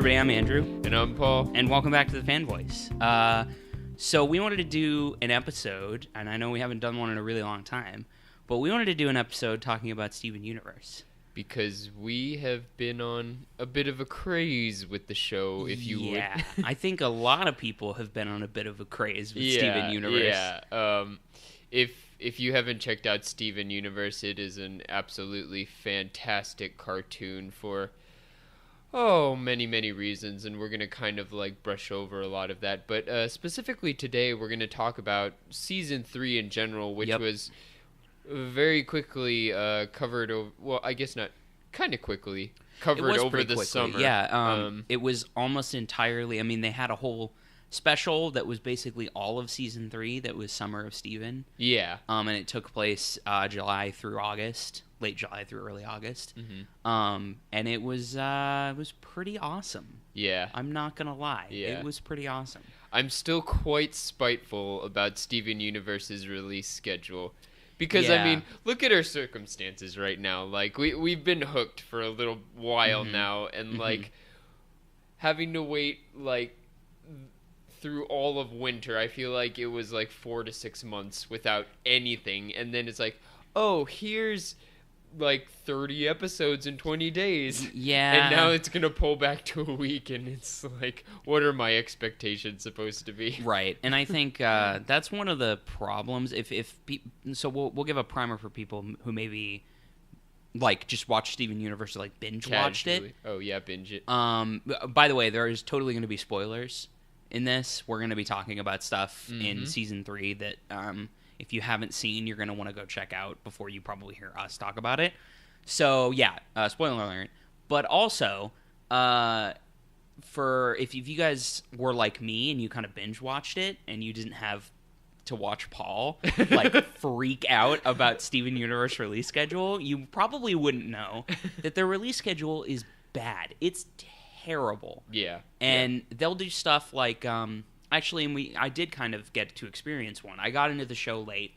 everybody, I'm Andrew. And I'm Paul. And welcome back to the Fan Voice. So we wanted to do an episode, and I know we haven't done one in a really long time, but we wanted to do an episode talking about Steven Universe. Because we have been on a bit of a craze with the show, if you would. Yeah, I think a lot of people have been on a bit of a craze with Steven Universe. Yeah, if you haven't checked out Steven Universe, it is an absolutely fantastic cartoon for, many, many reasons, and we're going to kind of like brush over a lot of that. But specifically today, we're going to talk about Season 3 in general, which was very quickly covered over, well, I guess not kind of quickly covered over the summer. Yeah, it was almost entirely, I mean, they had a whole special that was basically all of Season 3 that was Summer of Steven. Yeah. And it took place July through August, late July through early August. Mm-hmm. And it was pretty awesome. Yeah. I'm not going to lie. Yeah. It was pretty awesome. I'm still quite spiteful about Steven Universe's release schedule. Because, I mean, look at our circumstances right now. Like, we've been hooked for a little while now, and, like, having to wait, like, through all of winter, I feel like it was, like, 4 to 6 months without anything. And then it's like, oh, here's, like, 30 episodes in 20 days. Yeah. And now it's going to pull back to a week, and it's like, what are my expectations supposed to be? Right. And I think that's one of the problems. So we'll give a primer for people who maybe, like, just watch Steven Universe or, like, binge-watched it. Oh, yeah, binge it. By the way, there is totally going to be spoilers in this. We're going to be talking about stuff in Season 3 that... if you haven't seen, you're going to want to go check out before you probably hear us talk about it. So, yeah, spoiler alert. But also, if you guys were like me and you kind of binge-watched it and you didn't have to watch Paul, like, freak out about Steven Universe release schedule, you probably wouldn't know that their release schedule is bad. It's terrible. Yeah. And they'll do stuff like... Actually, I did kind of get to experience one. I got into the show late,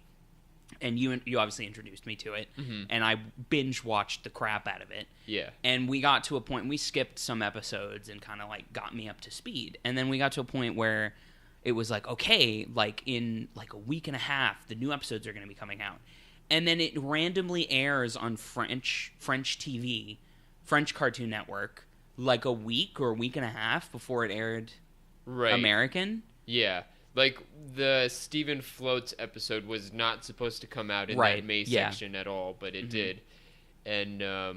and you obviously introduced me to it, and I binge-watched the crap out of it. Yeah. And we got to a point, we skipped some episodes and kind of, like, got me up to speed. And then we got to a point where it was like, okay, like, in, like, a week and a half, the new episodes are going to be coming out. And then it randomly airs on French TV, French Cartoon Network, like a week or a week and a half before it aired... Right. American? Yeah. Like, the Stephen Floats episode was not supposed to come out in that May section at all, but it did. And, I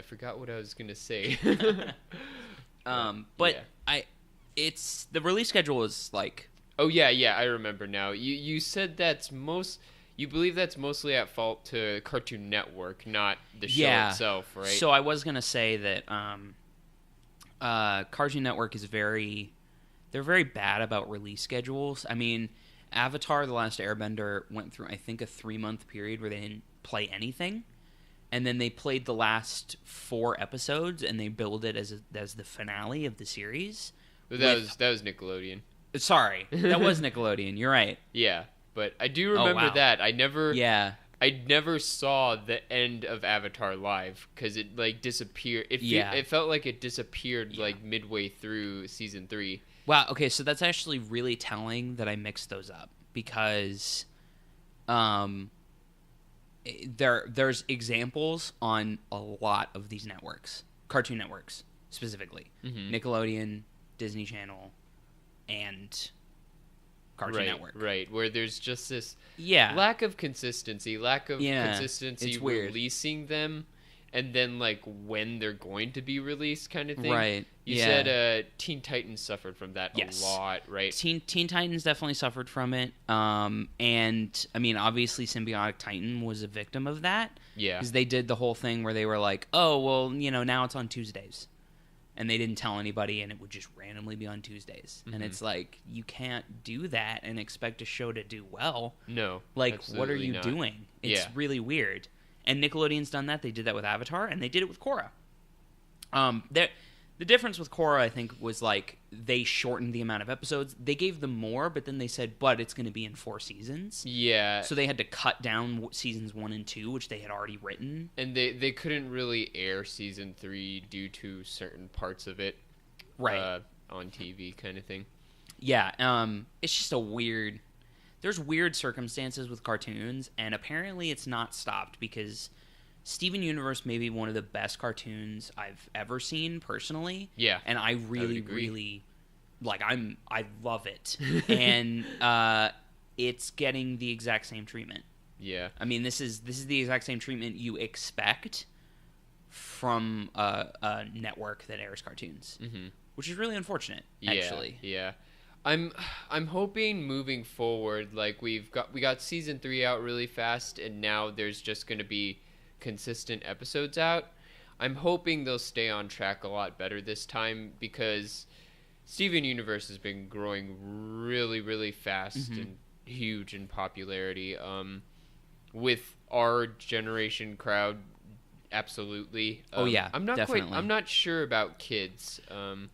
forgot what I was going to say. But it's, the release schedule is, like... Oh, yeah, I remember now. You said you believe that's mostly at fault to Cartoon Network, not the show itself, right? So I was going to say that, Cartoon Network is they're very bad about release schedules. I mean, Avatar: The Last Airbender went through, I think, a 3-month period where they didn't play anything, and then they played the last 4 episodes and they billed it as the finale of the series. That was Nickelodeon. Sorry, that was Nickelodeon. You're right. Yeah, but I do remember that. I never saw the end of Avatar live because it, like, disappeared. It felt like it disappeared, like, midway through Season 3. Wow, okay, so that's actually really telling that I mixed those up because there's examples on a lot of these networks, Cartoon Networks specifically, Nickelodeon, Disney Channel, and... Cartoon Network. Right, where there's just this lack of consistency, releasing them, and then, like, when they're going to be released kind of thing. Right. You said Teen Titans suffered from that a lot, right? Teen Titans definitely suffered from it. And, I mean, obviously Symbiotic Titan was a victim of that. Yeah. Because they did the whole thing where they were like, oh, well, now it's on Tuesdays. And they didn't tell anybody, and it would just randomly be on Tuesdays. And it's like, you can't do that and expect a show to do well. No, like, what are you doing? It's really weird. And Nickelodeon's done that. They did that with Avatar, and they did it with Korra. The difference with Korra, I think, was like they shortened the amount of episodes. They gave them more, but then they said, but it's going to be in 4 seasons. Yeah. So they had to cut down seasons 1 and 2, which they had already written. And they couldn't really air season 3 due to certain parts of it. Right. On TV kind of thing. Yeah. It's just a weird... There's weird circumstances with cartoons, and apparently it's not stopped because Steven Universe may be one of the best cartoons I've ever seen personally. Yeah. And I really like I love it. And it's getting the exact same treatment. Yeah. I mean, this is the exact same treatment you expect from a network that airs cartoons. Mm-hmm. Which is really unfortunate, actually. Yeah. I'm hoping moving forward, like we got season 3 out really fast, and now there's just going to be consistent episodes out. I'm hoping they'll stay on track a lot better this time because Steven Universe has been growing really, really fast and huge in popularity. With our generation crowd, absolutely. I'm not definitely. I'm not sure about kids.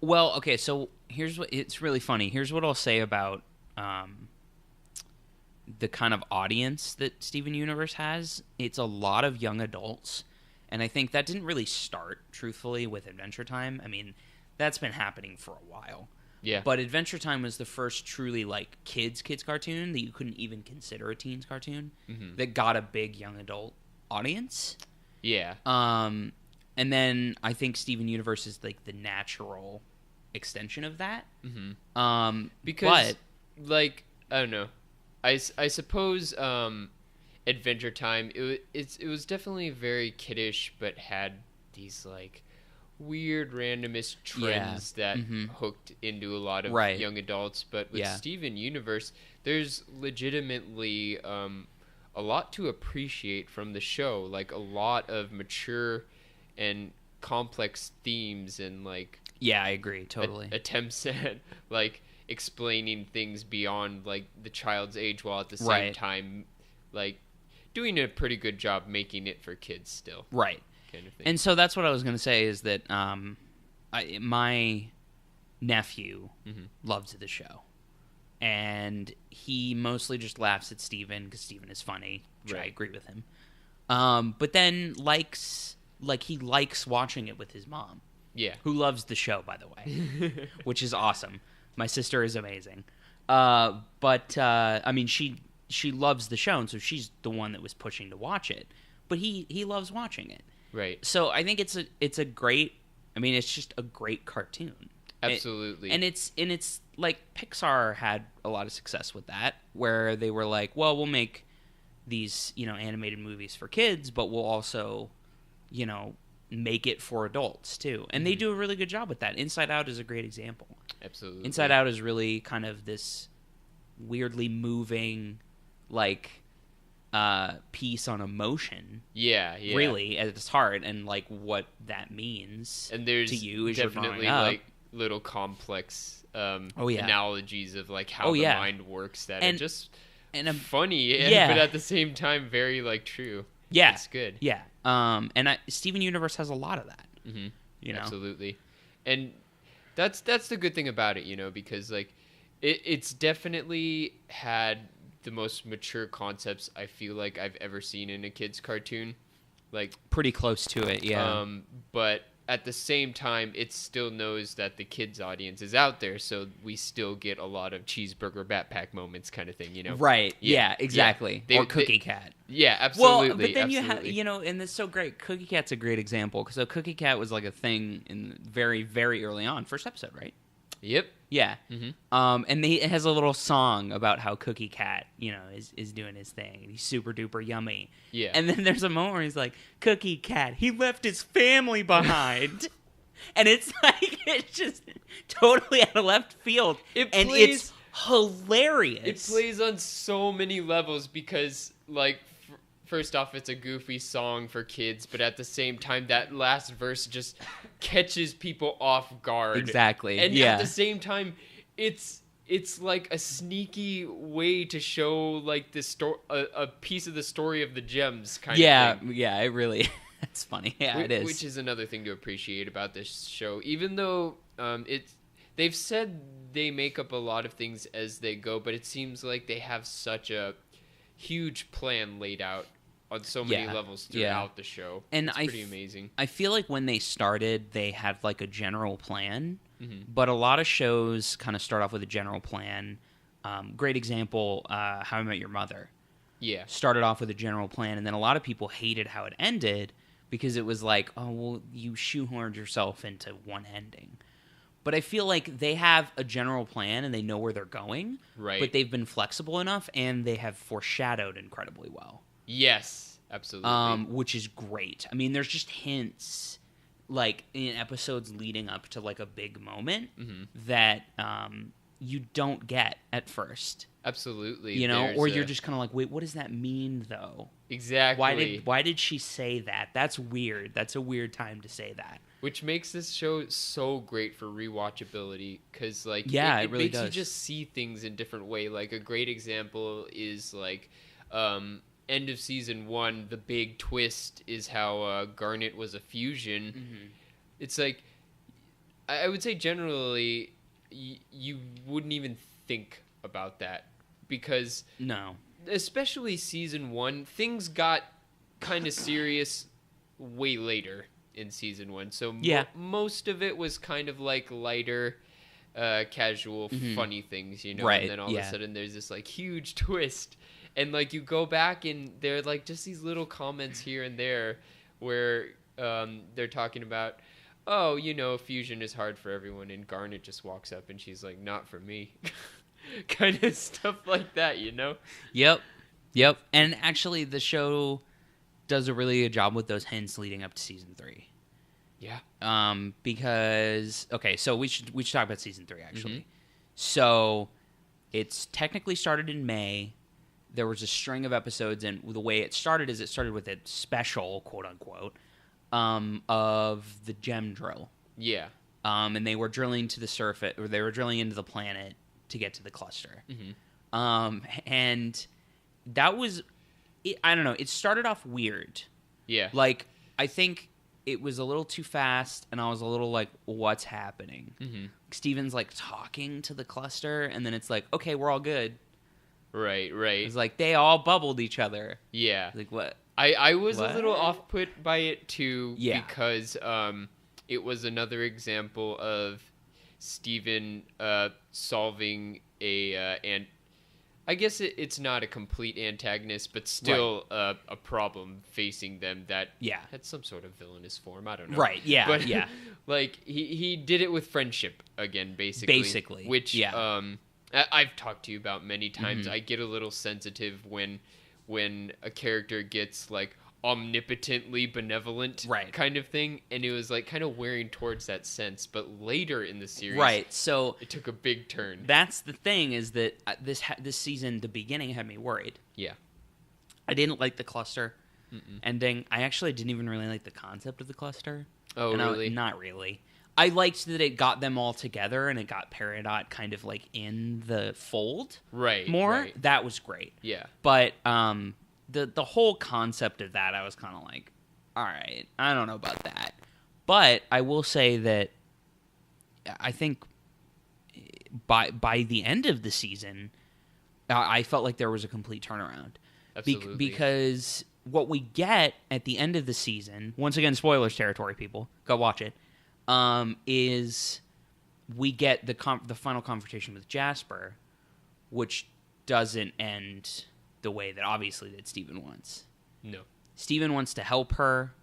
Well, okay, so here's what it's really funny. Here's what I'll say about the kind of audience that Steven Universe has. It's a lot of young adults, and I think that didn't really start, truthfully, with Adventure Time. I mean, that's been happening for a while. Yeah. But Adventure Time was the first truly like kids cartoon that you couldn't even consider a teens cartoon that got a big young adult audience. Yeah. And then I think Steven Universe is like the natural extension of that. Because, like, I don't know. I suppose Adventure Time, it was definitely very kiddish, but had these, like, weird randomist trends that hooked into a lot of young adults. But with Steven Universe, there's legitimately a lot to appreciate from the show, like a lot of mature and complex themes and like I agree totally attempts at like explaining things beyond like the child's age while at the same time like doing a pretty good job making it for kids still, kind of thing. And so that's what I was going to say is that my nephew loves the show. And he mostly just laughs at Steven because Steven is funny, which I agree with him. But then he likes watching it with his mom. Yeah. Who loves the show, by the way, which is awesome. My sister is amazing. But I mean, she loves the show, and so she's the one that was pushing to watch it. But he loves watching it. Right. So I think it's a great. I mean, it's just a great cartoon. Absolutely. And it's like Pixar had a lot of success with that, where they were like, well, we'll make these, animated movies for kids, but we'll also, make it for adults too. And they do a really good job with that. Inside Out is a great example. Absolutely. Inside Out is really kind of this weirdly moving, like, piece on emotion. Yeah. Really, at its heart, and like what that means and there's to you as definitely you're growing up. Like little complex analogies of like how the mind works that are just funny but at the same time very like true. It's good. And Steven Universe has a lot of that. Absolutely. And that's the good thing about it, because like it's definitely had the most mature concepts I feel like I've ever seen in a kid's cartoon, like pretty close to it. But at the same time, it still knows that the kids' audience is out there, so we still get a lot of cheeseburger backpack moments kind of thing, Right. Yeah, exactly. Yeah. Or Cookie Cat. Yeah, absolutely. Well, but then you have, and it's so great. Cookie Cat's a great example, because Cookie Cat was like a thing in very, very early on. First episode, right? Yep. Yeah. And it has a little song about how Cookie Cat, is doing his thing. And he's super duper yummy. Yeah. And then there's a moment where he's like, Cookie Cat, he left his family behind. And it's like, it's just totally out of left field. It's hilarious. It plays on so many levels because, like, first off, it's a goofy song for kids, but at the same time, that last verse just catches people off guard. Exactly. And at the same time, it's like a sneaky way to show like a piece of the story of the gems kind of thing. Yeah, it really That's funny. Yeah, it is. Which is another thing to appreciate about this show. Even though they've said they make up a lot of things as they go, but it seems like they have such a huge plan laid out on so many levels throughout the show. And it's pretty amazing. I feel like when they started, they had like a general plan, Mm-hmm. but a lot of shows kind of start off with a general plan. Great example, How I Met Your Mother. Yeah. Started off with a general plan, and then a lot of people hated how it ended because it was like, oh, well, you shoehorned yourself into one ending. But I feel like they have a general plan and they know where they're going. Right. But they've been flexible enough and they have foreshadowed incredibly well. Yes, absolutely. Which is great. I mean, there's just hints, like, in episodes leading up to, like, a big moment that you don't get at first. Absolutely. You know? Or you're just kind of like, wait, what does that mean, though? Exactly. Why did she say that? That's weird. That's a weird time to say that. Which makes this show so great for rewatchability, because like it really makes does. you just see things in a different way. Like a great example is like end of season 1, the big twist is how Garnet was a fusion. Mm-hmm. It's like I would say generally you wouldn't even think about that, because No. especially season 1, things got kind of serious way later in season 1, so most of it was kind of like lighter, casual, funny things, you know. Right, and then all of a sudden there's this like huge twist, and like you go back and there are like just these little comments here and there where they're talking about, oh, you know, fusion is hard for everyone, and Garnet just walks up and she's like, not for me. Kind of stuff like that, you know. Yep. And actually, the show does a really good job with those hints leading up to season 3. Yeah. Because so we should talk about season 3 actually. Mm-hmm. So it's technically started in May. There was a string of episodes, and the way it started is it started with a special, quote unquote, of the gem drill. Yeah. And they were drilling to the surface, or they were drilling into the planet to get to the cluster. Mm-hmm. And that was, I don't know, it started off weird. Yeah. Like, I think it was a little too fast, and I was a little like, what's happening? Mm-hmm. Steven's like talking to the cluster, and then it's like, okay, we're all good. Right. It's like they all bubbled each other. Yeah. Like, what? I was What? a little off put by it too, Yeah. because it was another example of Steven solving and I guess it's not a complete antagonist, but still a problem facing them that had some sort of villainous form. I don't know. Right, yeah, but, yeah. Like, he did it with friendship again, basically. Which I've talked to you about many times. I get a little sensitive when a character gets, like, omnipotently benevolent kind of thing, and it was like kind of wearing towards that sense, but later in the series so it took a big turn. That's the thing, is that this season, the beginning had me worried. I didn't like the cluster ending. I actually didn't even really like the concept of the cluster. Really? Not really. I liked that it got them all together and it got Peridot kind of like in the fold more. That was great. But the whole concept of that, I was kind of like, all right, I don't know about that. But I will say that I think by the end of the season, I felt like there was a complete turnaround. Absolutely. Because what we get at the end of the season, once again, spoilers territory, people, go watch it, is we get the final confrontation with Jasper, which doesn't end the way that obviously that Steven wants. No. Steven wants to help her.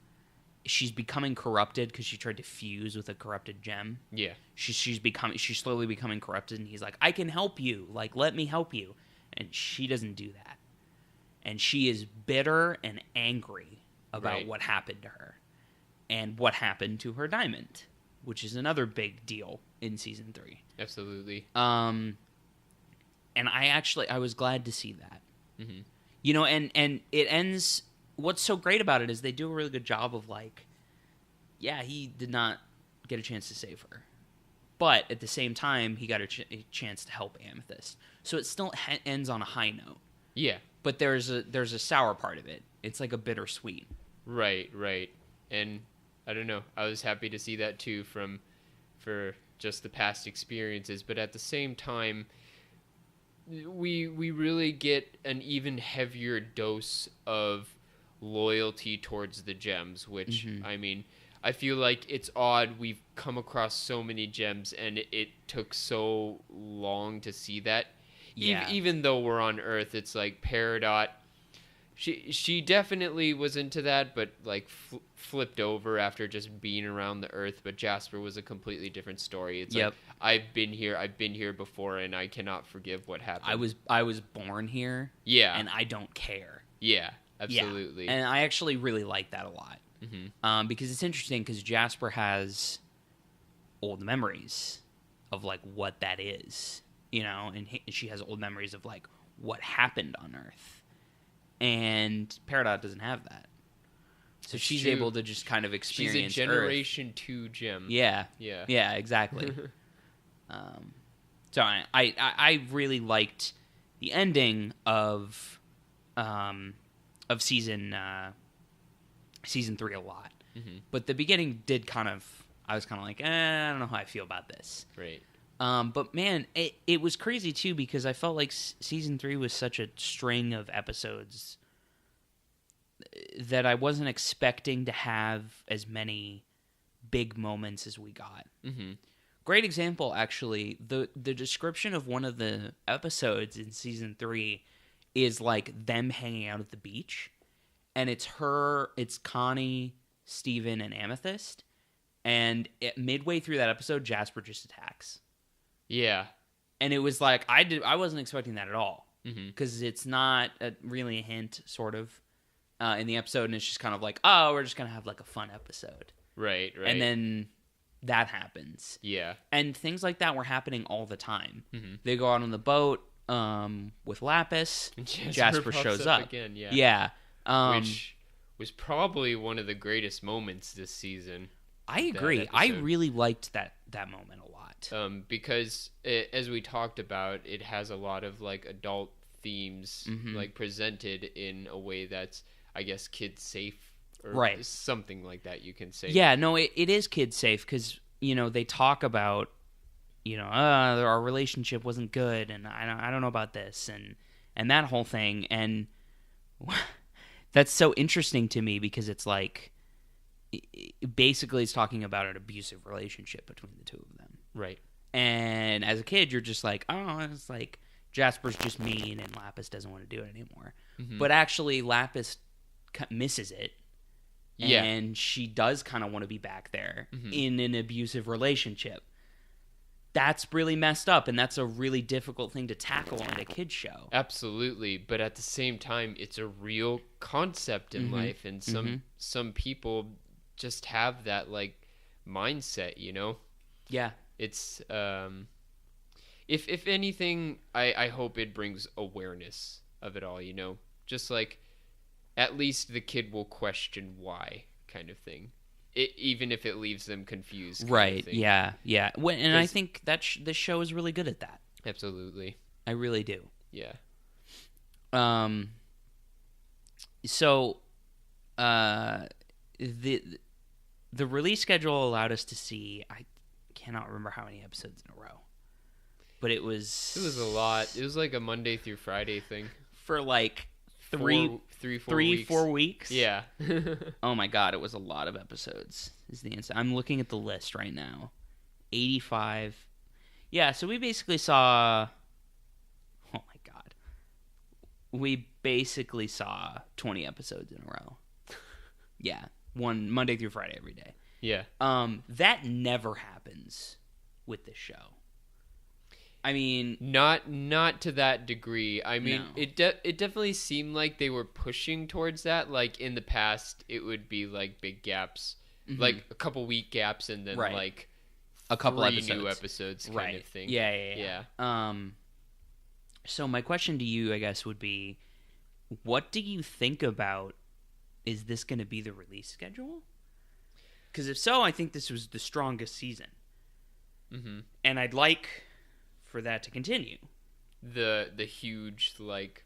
She's becoming corrupted because she tried to fuse with a corrupted gem. Yeah. She's slowly becoming corrupted, and he's like, I can help you. Like, let me help you. And she doesn't do that. And she is bitter and angry about what happened to her. And what happened to her diamond, which is another big deal in season 3. Absolutely. And I was glad to see that. Mm-hmm. You know, and it ends. What's so great about it is they do a really good job of like, yeah, he did not get a chance to save her, but at the same time, he got a chance to help Amethyst. So it still ends on a high note. Yeah, but there's a sour part of it. It's like a bittersweet. Right. And I don't know. I was happy to see that too for just the past experiences, but at the same time, we really get an even heavier dose of loyalty towards the gems, which I mean, I feel like it's odd. We've come across so many gems, and it took so long to see that. Yeah. Even though we're on Earth, it's like Peridot. She definitely was into that, but like flipped over after just being around the Earth. But Jasper was a completely different story. It's like, I've been here before, and I cannot forgive what happened. I was born here. Yeah, and I don't care. Yeah, absolutely. Yeah. And I actually really like that a lot. Because it's interesting because Jasper has old memories of like what that is, you know, and she has old memories of like what happened on Earth. And Peridot doesn't have that. So she's able to just kind of experience She's a Generation 2 gem. Yeah. Yeah, exactly. So I really liked the ending of season 3 a lot. But the beginning did I was kind of like, I don't know how I feel about this. Right. But man, it was crazy too because I felt like season 3 was such a string of episodes that I wasn't expecting to have as many big moments as we got. Great example, actually. The description of one of the episodes in season 3 is like them hanging out at the beach, and it's Connie, Steven, and Amethyst. And midway through that episode, Jasper just attacks. Yeah. And it was like, I wasn't expecting that at all. Because it's not really a hint, sort of, in the episode. And it's just kind of like, oh, we're just going to have like a fun episode. Right. And then that happens. Yeah. And things like that were happening all the time. They go out on the boat with Lapis. Jasper shows up. Again, yeah. Which was probably one of the greatest moments this season. I agree. I really liked that moment a lot. Because as we talked about, it has a lot of like adult themes like presented in a way that's, I guess, kid safe or something like that, you can say. Yeah, no, it is kid safe because, you know, they talk about, you know, our relationship wasn't good and I don't know about this and that whole thing. And that's so interesting to me because it's like, basically it's talking about an abusive relationship between the two of them. Right. And as a kid, you're just like, oh, it's like Jasper's just mean and Lapis doesn't want to do it anymore. But actually, Lapis misses it. Yeah. And she does kind of want to be back there in an abusive relationship. That's really messed up, and that's a really difficult thing to tackle on a kid's show. Absolutely. But at the same time, it's a real concept in life, and some people just have that like mindset, you know? Yeah. It's if anything, I hope it brings awareness of it all, you know? Just like at least the kid will question why, kind of thing. Even if it leaves them confused. Right. Yeah. Yeah. And I think that this show is really good at that. Absolutely. I really do. Yeah. So, the release schedule allowed us to see, I cannot remember how many episodes in a row, but it was a lot. It was like a Monday through Friday thing for like 4 weeks. Yeah. Oh my god, it was a lot of episodes. Is the answer? I'm looking at the list right now. 85. Yeah, so we basically saw. Oh my god. We basically saw 20 episodes in a row. Yeah, one Monday through Friday every day. Yeah. That never happens with this show. I mean, not to that degree. I mean, no. it definitely seemed like they were pushing towards that. Like in the past, it would be like big gaps, like a couple week gaps, and then like a couple 3 new episodes kind of thing. Yeah. So my question to you, I guess, would be, what do you think about? Is this going to be the release schedule? Because if so, I think this was the strongest season, and I'd like for that to continue. The huge like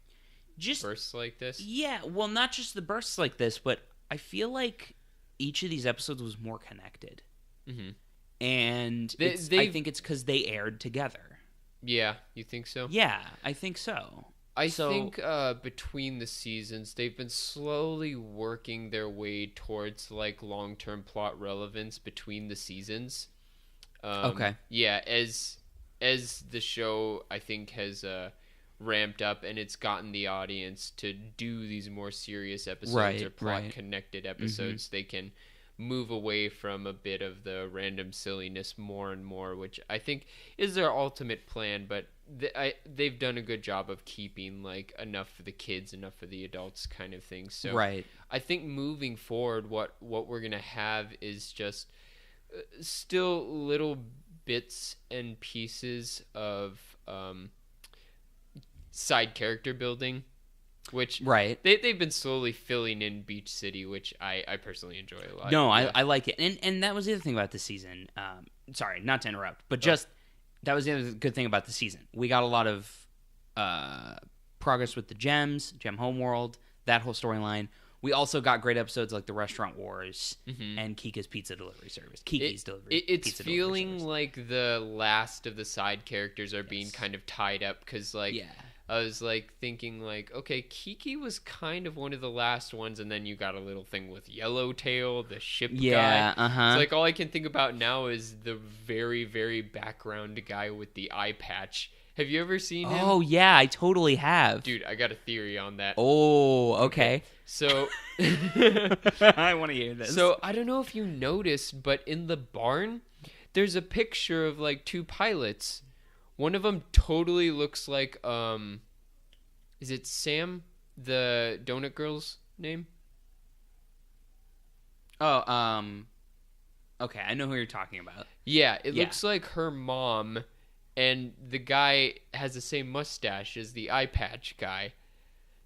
just bursts like this. Yeah, well, not just the bursts like this, but I feel like each of these episodes was more connected. Mm-hmm. And I think it's because they aired together. Yeah, you think so? Yeah, I think so. I think between the seasons, they've been slowly working their way towards like long-term plot relevance between the seasons. Okay. Yeah, as the show I think has ramped up and it's gotten the audience to do these more serious episodes or plot connected episodes, they can move away from a bit of the random silliness more and more, which I think is their ultimate plan, but they've done a good job of keeping like enough for the kids, enough for the adults kind of thing. So I think moving forward, what we're going to have is just still little bits and pieces of side character building, which they've been slowly filling in Beach City, which I personally enjoy a lot. No, I like it. And that was the other thing about this season. Sorry, not to interrupt, but just that was the other good thing about the season. We got a lot of progress with the Gem Homeworld, that whole storyline. We also got great episodes like the Restaurant Wars and Kiki's Pizza Delivery Service. It's feeling like the last of the side characters are being kind of tied up because, like, I was like thinking, like, okay, Kiki was kind of one of the last ones, and then you got a little thing with Yellowtail, the ship guy. It's like all I can think about now is the very, very background guy with the eye patch. Have you ever seen him? Oh, yeah, I totally have. Dude, I got a theory on that. Oh, okay. So, I want to hear this. So, I don't know if you noticed, but in the barn, there's a picture of, like, two pilots. One of them totally looks like, is it Sam, the Donut Girl's name? Oh, okay, I know who you're talking about. Yeah, it looks like her mom, and the guy has the same mustache as the eye patch guy.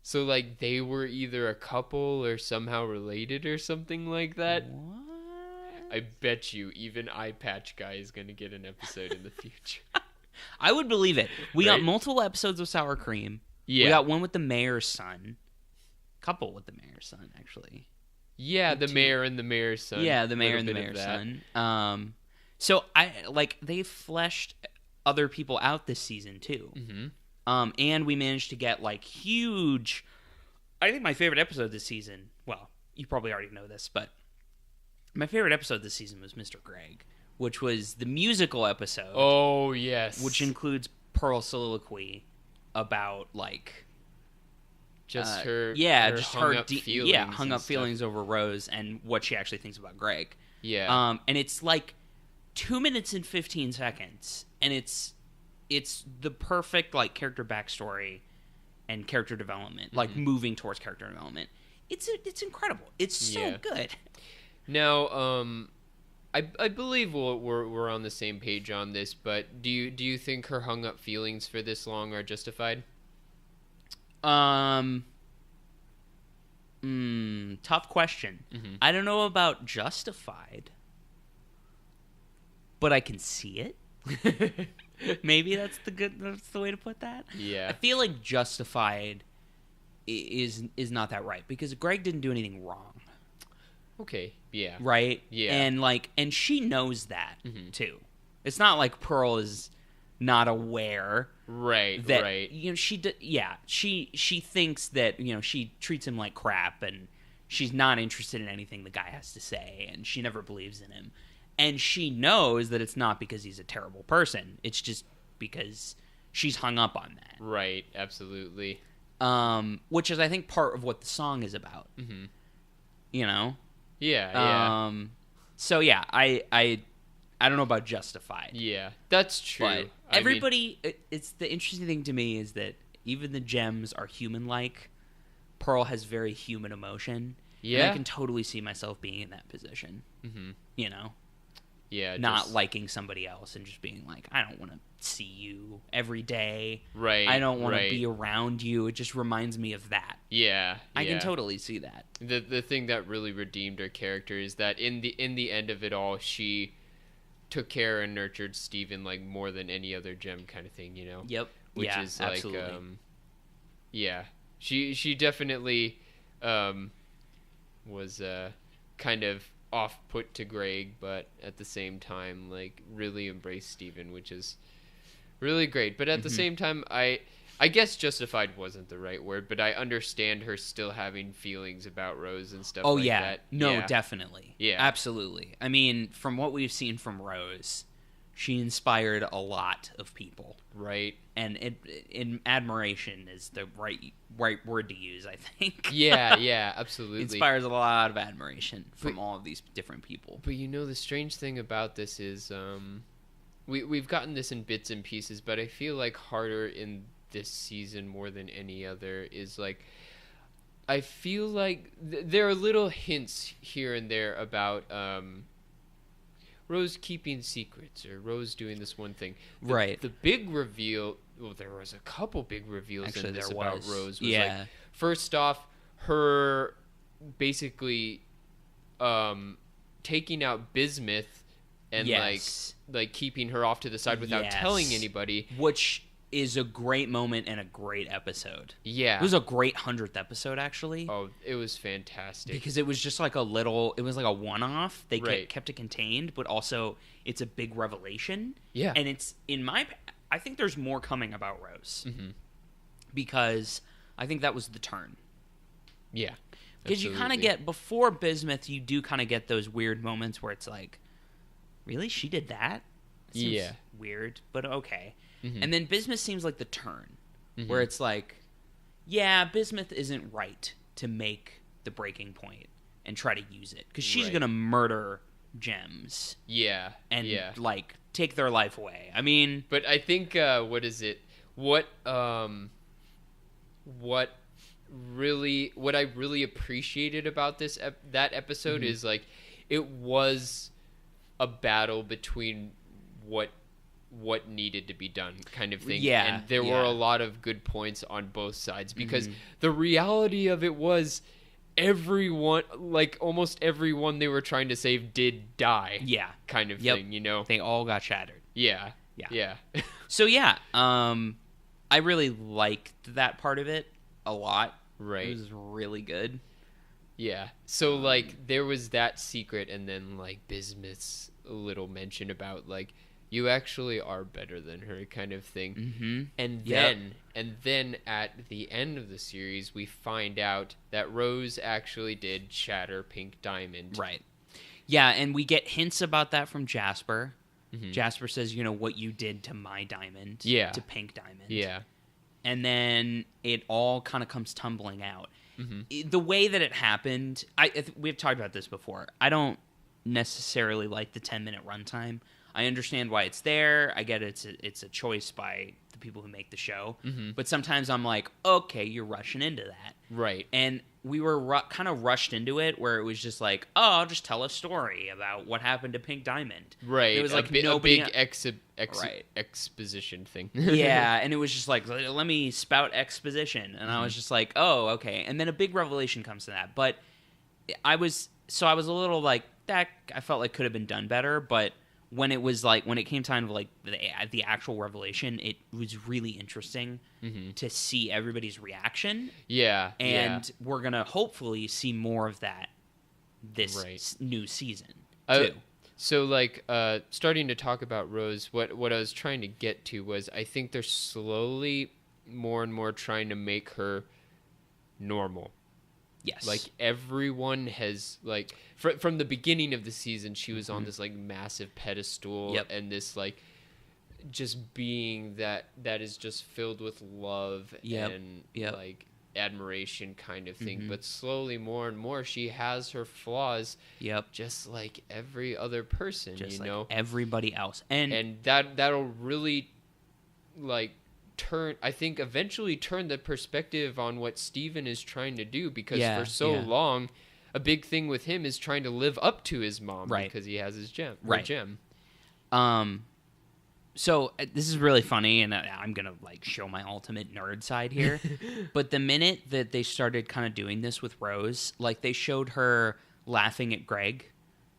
So, like, they were either a couple or somehow related or something like that. What? I bet you even eye patch guy is going to get an episode in the future. I would believe it. We got multiple episodes of Sour Cream. Yeah. We got one with the mayor's son. Couple with the mayor's son, actually. Yeah, the mayor and the mayor's son. Yeah, the mayor and the mayor's son. So, they fleshed other people out this season, too. Mm-hmm. And we managed to get, like, huge... I think my favorite episode this season... Well, you probably already know this, but... My favorite episode this season was Mr. Greg, which was the musical episode. Oh, yes. Which includes Pearl's soliloquy about, like... Just her hung up feelings over Rose and what she actually thinks about Greg. Yeah. And it's, like, 2 minutes and 15 seconds, and it's the perfect, like, character backstory and character development, like moving towards character development. It's incredible. It's so good. Now, I believe we're on the same page on this, but do you think her hung up feelings for this long are justified? Tough question. Mm-hmm. I don't know about justified, but I can see it. Maybe that's the way to put that. Yeah. I feel like justified is not that right because Greg didn't do anything wrong. Okay. Yeah. Right? Yeah. And she knows that too. It's not like Pearl is not aware. Right. That, right. You know, she thinks that, you know, she treats him like crap and she's not interested in anything the guy has to say and she never believes in him. And she knows that it's not because he's a terrible person. It's just because she's hung up on that. Right, absolutely. Which is, I think, part of what the song is about. Mm-hmm. You know? Yeah. So, yeah, I don't know about justified. Yeah, that's true. But everybody, it's the interesting thing to me is that even the Gems are human-like. Pearl has very human emotion. Yeah. And I can totally see myself being in that position. Mm-hmm. You know? Yeah, not liking somebody else and just being like, I don't want to see you every day. Right. I don't want to be around you. It just reminds me of that. Yeah. I can totally see that. The thing that really redeemed her character is that in the end of it all, she took care and nurtured Steven like more than any other Gem kind of thing, you know? Yep. Which is like absolutely. She definitely was kind of off put to Greg, but at the same time, like, really embrace Steven, which is really great. But at the same time, I guess justified wasn't the right word, but I understand her still having feelings about Rose and stuff like that. No, definitely. Yeah. Absolutely. I mean, from what we've seen from Rose, she inspired a lot of people. Right. And in admiration is the right word to use, I think. Yeah, absolutely. Inspires a lot of admiration from all of these different people. But the strange thing about this is we've gotten this in bits and pieces, but I feel like harder in this season more than any other is like I feel like there are little hints here and there about Rose keeping secrets or Rose doing this one thing. Right. The big reveal, well, there was a couple big reveals in this about Rose. Was like, first off, her basically taking out Bismuth and like keeping her off to the side without telling anybody. Which is a great moment and a great episode. Yeah. It was a great 100th episode, actually. Oh, it was fantastic. Because it was just like it was like a one-off. They kept it contained, but also it's a big revelation. Yeah. And I think there's more coming about Rose. Mm-hmm. Because I think that was the turn. Yeah. Because you kind of get, before Bismuth, you do kind of get those weird moments where it's like, really? She did that? Seems weird, but okay. Mm-hmm. And then Bismuth seems like the turn, where it's like, yeah, Bismuth isn't right to make the breaking point and try to use it. Because she's going to murder gems. Yeah. And, like, take their life away. I mean... But I think, what I really appreciated about that episode is, like, it was a battle between what needed to be done kind of thing. Yeah. And there were a lot of good points on both sides because the reality of it was everyone, like almost everyone they were trying to save did die. Yeah. Kind of thing, They all got shattered. Yeah. So I really liked that part of it a lot. Right. It was really good. Yeah. So like there was that secret and then like Bismuth's little mention about like you actually are better than her kind of thing. Mm-hmm. And then at the end of the series, we find out that Rose actually did shatter Pink Diamond. Right. Yeah, and we get hints about that from Jasper. Mm-hmm. Jasper says, what you did to my diamond. Yeah. To Pink Diamond. Yeah. And then it all kind of comes tumbling out. Mm-hmm. The way that it happened, we've talked about this before. I don't necessarily like the 10-minute runtime. I understand why it's there. I get it's a choice by the people who make the show. Mm-hmm. But sometimes I'm like, okay, you're rushing into that. Right. And we were kind of rushed into it where it was just like, oh, I'll just tell a story about what happened to Pink Diamond. Right. It was like a big exposition thing. Yeah, and it was just like, let me spout exposition. And I was just like, oh, okay. And then a big revelation comes to that. But I was a little like, that I felt like could have been done better, but when it came time to like the actual revelation, it was really interesting to see everybody's reaction. Yeah. And we're going to hopefully see more of that this new season too. So like starting to talk about Rose, what I was trying to get to was I think they're slowly more and more trying to make her normal. Yes. Like everyone has like from the beginning of the season, she was on this like massive pedestal and this like just being that is just filled with love and like admiration kind of thing. But slowly more and more she has her flaws. Just like every other person, just like everybody else. And that'll really like eventually turn the perspective on what Steven is trying to do because for so long a big thing with him is trying to live up to his mom because he has his gem. So this is really funny and I'm going to like show my ultimate nerd side here. But the minute that they started kind of doing this with Rose, like they showed her laughing at Greg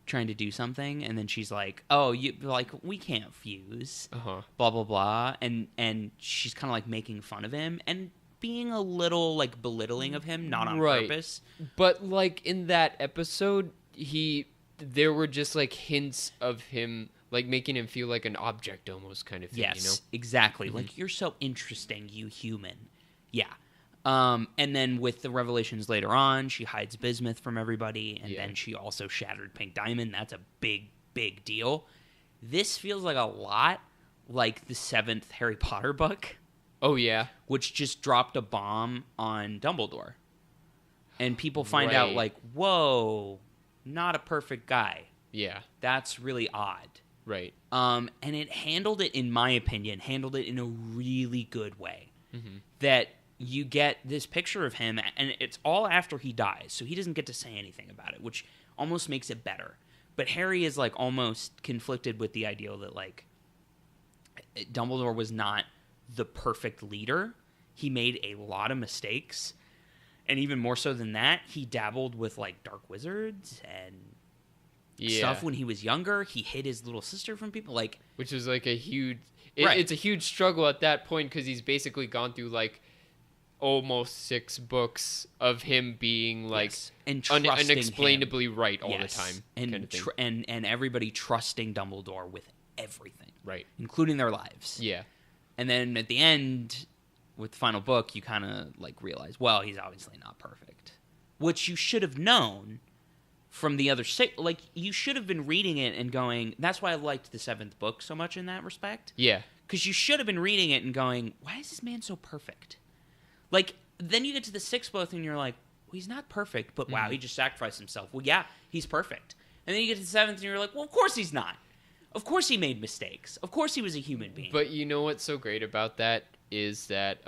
trying to do something and then she's like, oh, you like we can't fuse blah blah blah, and she's kind of like making fun of him and being a little like belittling of him, not on purpose, but like in that episode he there were just like hints of him, like making him feel like an object almost kind of thing. Yes, you know? exactly. Like, you're so interesting, you human. Yeah. And then with the revelations later on, she hides bismuth from everybody, and then she also shattered Pink Diamond. That's a big, big deal. This feels like a lot like the 7th Harry Potter book. Oh, yeah. Which just dropped a bomb on Dumbledore. And people find out, like, whoa, not a perfect guy. Yeah. That's really odd. Right. And it handled it, in my opinion, in a really good way. Mm-hmm. That you get this picture of him, and it's all after he dies, so he doesn't get to say anything about it, which almost makes it better. But Harry is, like, almost conflicted with the idea that, like, Dumbledore was not the perfect leader. He made a lot of mistakes. And even more so than that, he dabbled with, like, dark wizards and stuff when he was younger. He hid his little sister from people, like... Which is, like, a huge... It's a huge struggle at that point, because he's basically gone through, like, almost 6 books of him being, like, and unexplainably him. right all the time. And, kind of thing. And everybody trusting Dumbledore with everything. Right. Including their lives. Yeah. And then at the end, with the final book, you kind of, like, realize, well, he's obviously not perfect. Which you should have known from the other 6. Like, you should have been reading it and going, that's why I liked the 7th book so much in that respect. Yeah. Because you should have been reading it and going, why is this man so perfect? Like, then you get to the 6th book and you're like, well, he's not perfect, but wow, he just sacrificed himself. Well, yeah, he's perfect. And then you get to the 7th and you're like, well, of course he's not. Of course he made mistakes. Of course he was a human being. But you know what's so great about that is that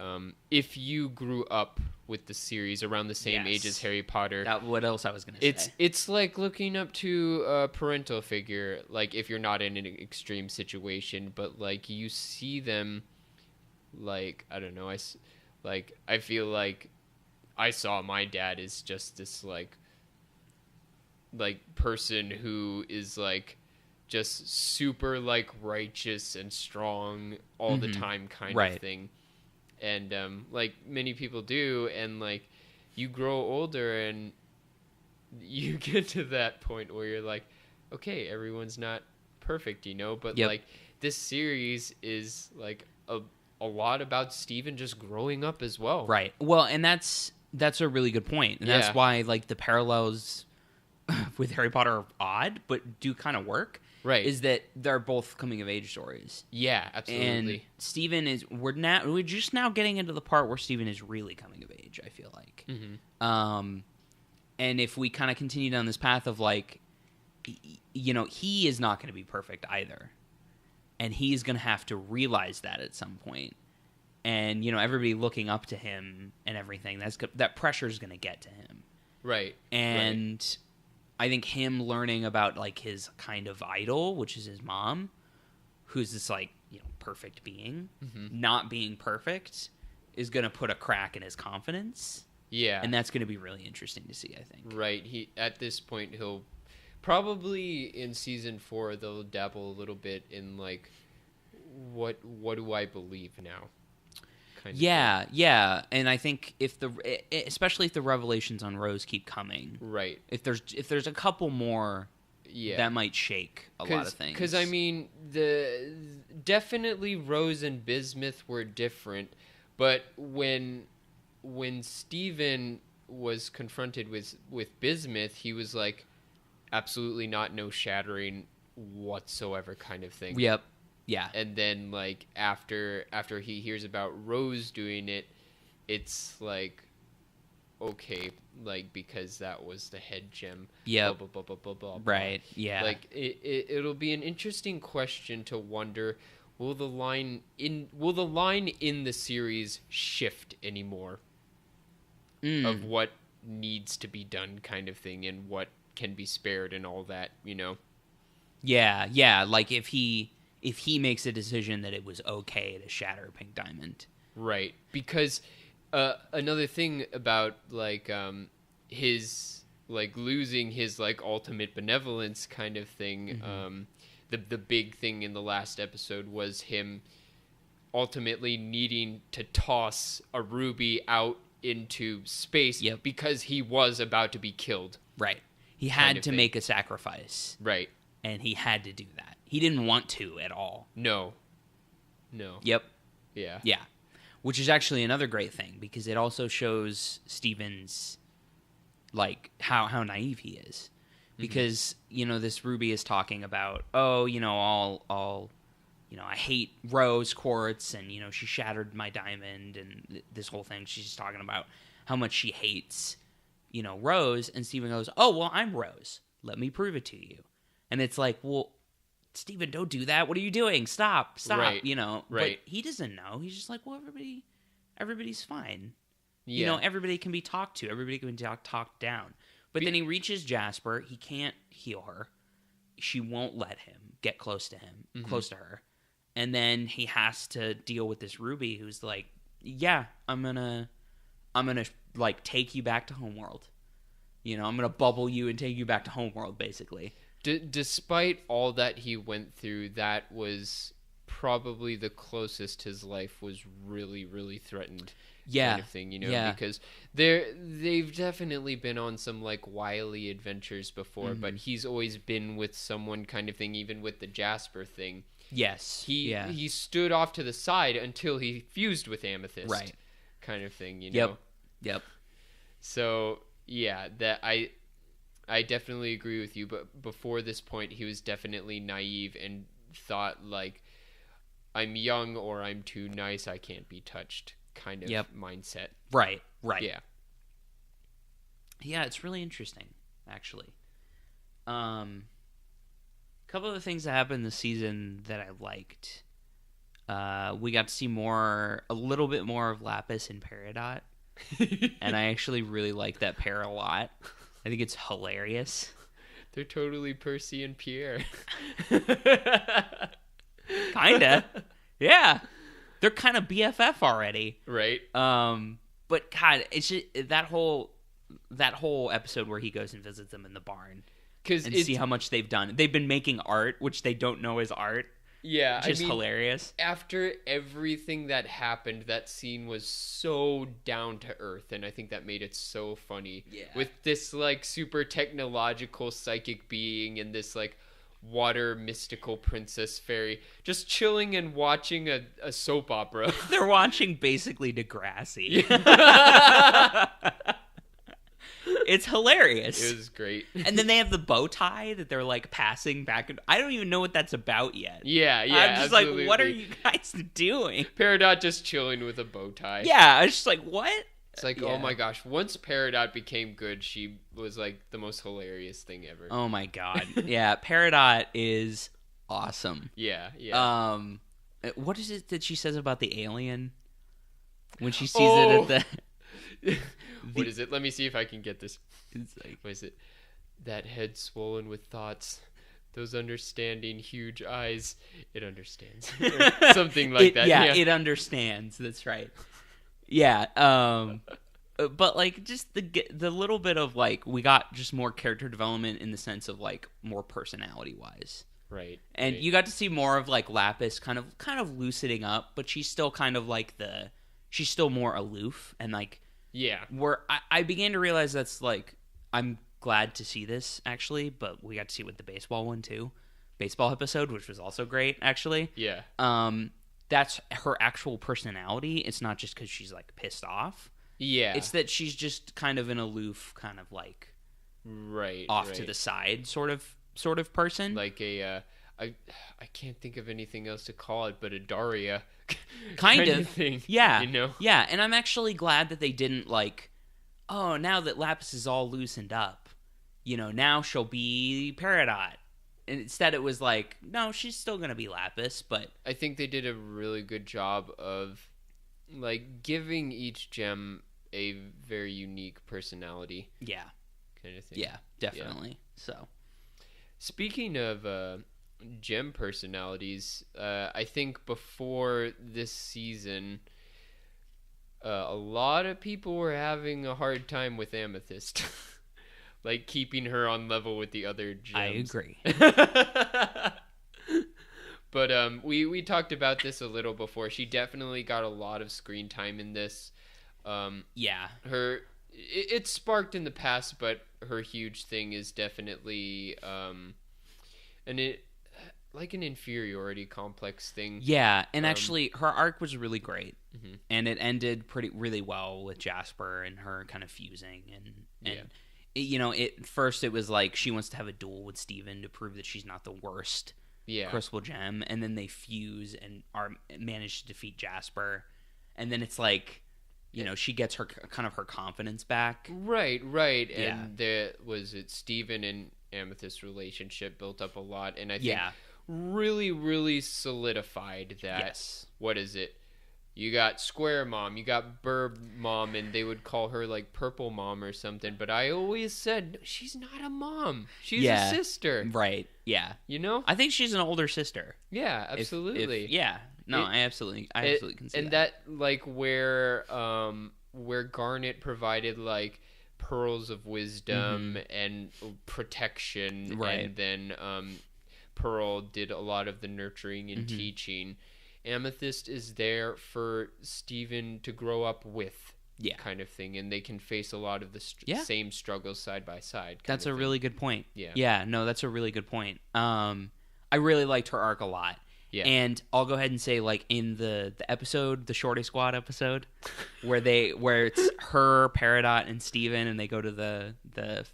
if you grew up with the series around the same age as Harry Potter... what else I was going to say? It's like looking up to a parental figure, like if you're not in an extreme situation, but like you see them, like, I don't know, I feel like I saw my dad as just this like person who is like just super like righteous and strong all the time kind of thing. And like many people do, and like you grow older and you get to that point where you're like, okay, everyone's not perfect, you know, but like this series is like a lot about Stephen just growing up as well. Right. Well, and that's a really good point. And that's why like the parallels with Harry Potter are odd, but do kind of work. Right. Is that they're both coming of age stories. Yeah, absolutely. And Stephen is we're just now getting into the part where Stephen is really coming of age, I feel like. Mm-hmm. And if we kind of continue down this path of like, you know, he is not going to be perfect either. And he's going to have to realize that at some point. And, you know, everybody looking up to him and everything, that pressure is going to get to him. Right. And I think him learning about, like, his kind of idol, which is his mom, who's this, like, you know, perfect being, not being perfect, is going to put a crack in his confidence. Yeah. And that's going to be really interesting to see, I think. Right. At this point, he'll probably in season 4, they'll dabble a little bit in, like, what do I believe now? Kind of thing. Yeah. And I think especially if the revelations on Rose keep coming. Right. If there's a couple more, that might shake a lot of things. Because, I mean, definitely Rose and Bismuth were different, but when Stephen was confronted with Bismuth, he was like, absolutely not, no shattering whatsoever kind of thing. Yep. Yeah. And then, like, after he hears about Rose doing it, it's like, okay, like, because that was the head gem. Yeah. Blah, blah, blah, blah, blah, blah. Right. Yeah. Like, it'll be an interesting question to wonder, will the line in the series shift anymore of what needs to be done kind of thing and what can be spared and all that, you know? Yeah. Like, if he makes a decision that it was okay to shatter Pink Diamond. Right. Because another thing about, like, his, like, losing his, like, ultimate benevolence kind of thing, the big thing in the last episode was him ultimately needing to toss a ruby out into space because he was about to be killed. Right. He had to make a sacrifice. Right. And he had to do that. He didn't want to at all. No. Yep. Yeah. Yeah. Which is actually another great thing, because it also shows Steven's, like, how naive he is. Because, this Ruby is talking about, I hate rose quartz, and, she shattered my diamond, and this whole thing. She's talking about how much she hates, Rose, and Steven goes, oh, well, I'm Rose. Let me prove it to you. And it's like, well, Steven, don't do that. What are you doing? Stop, right. Right. But he doesn't know. He's just like, well, everybody's fine. Yeah. Everybody can be talked to. Everybody can be talked down. But then he reaches Jasper. He can't heal her. She won't let him get close to him, close to her. And then he has to deal with this Ruby who's like, yeah, I'm gonna like take you back to Homeworld. I'm gonna bubble you and take you back to Homeworld, basically. Despite all that he went through, that was probably the closest his life was really, really threatened. Kind of thing, because they've definitely been on some like wily adventures before, but he's always been with someone, kind of thing. Even with the Jasper thing, yes, he stood off to the side until he fused with Amethyst, right? Kind of thing, Yep. So that I definitely agree with you, but before this point, he was definitely naive and thought like, I'm young or I'm too nice, I can't be touched. Kind of mindset. Right. Yeah, it's really interesting, actually. Couple of the things that happened this season that I liked. We got to see a little bit more of Lapis and Peridot. And I actually really like that pair a lot. I think it's hilarious. They're totally Percy and Pierre. Kinda. Yeah. They're kind of BFF already. Right. But God, it's just that whole episode where he goes and visits them in the barn and see how much they've done. They've been making art, which they don't know is art. Yeah, which is hilarious. After everything that happened, that scene was so down to earth, and I think that made it so funny. Yeah. With this like super technological psychic being and this like water mystical princess fairy just chilling and watching a soap opera. They're watching basically Degrassi. It's hilarious. It was great. And then they have the bow tie that they're like passing back. I don't even know what that's about yet. Yeah. I'm just absolutely. like, what are you guys doing? Peridot just chilling with a bow tie. Yeah, I was just like, what? It's like, oh my gosh. Once Peridot became good, she was like the most hilarious thing ever. Oh my god. Yeah, Peridot is awesome. Yeah. What is it that she says about the alien? When she sees it at the... What is it? Let me see if I can get this. It's like, what is it? That head swollen with thoughts. Those understanding huge eyes. It understands. Or something like that. Yeah, it understands. That's right. Yeah. But like just the little bit of like we got just more character development in the sense of like more personality wise. Right. And you got to see more of like Lapis kind of loosening up, but she's still kind of like she's still more aloof and like. Yeah. Where I began to realize that's like, I'm glad to see this actually, but we got to see it with the baseball one too. Baseball episode, which was also great actually. Yeah. That's her actual personality. It's not just because she's like pissed off. Yeah. It's that she's just kind of an aloof, kind of like off to the side sort of person. Like I can't think of anything else to call it, but a Daria kind of thing. Yeah. You know? Yeah, and I'm actually glad that they didn't like, oh, now that Lapis is all loosened up, now she'll be Peridot. And instead it was like, no, she's still going to be Lapis, but... I think they did a really good job of, like, giving each gem a very unique personality. Yeah. Kind of thing. Yeah, definitely. Yeah. So... Speaking of gem personalities, I think before this season, a lot of people were having a hard time with Amethyst. Like, keeping her on level with the other gems. I agree. But we talked about this a little before. She definitely got a lot of screen time in this. Yeah. It sparked in the past, but her huge thing is definitely like an inferiority complex thing. Yeah, and actually, her arc was really great, Mhm. and it ended really well with Jasper and her kind of fusing, and at first it was like she wants to have a duel with Steven to prove that she's not the worst Crystal Gem, and then they fuse and manage to defeat Jasper, and then it's like, she gets her confidence back. Right, and there was Steven and Amethyst relationship built up a lot, and I think really, really solidified that. Yes. What is it? You got Square Mom, you got Burb Mom, and they would call her like Purple Mom or something. But I always said, she's not a mom. She's a sister. Right. Yeah. I think she's an older sister. Yeah, absolutely. I absolutely can see and that like where Garnet provided like pearls of wisdom and protection, right. And then Pearl did a lot of the nurturing and teaching. Amethyst is there for Steven to grow up with, kind of thing, and they can face a lot of the same struggles side by side. That's a really good point. Yeah. No, that's a really good point. I really liked her arc a lot. Yeah. And I'll go ahead and say, like, in the episode, the Shorty Squad episode, where it's her, Peridot, and Steven, and they go to the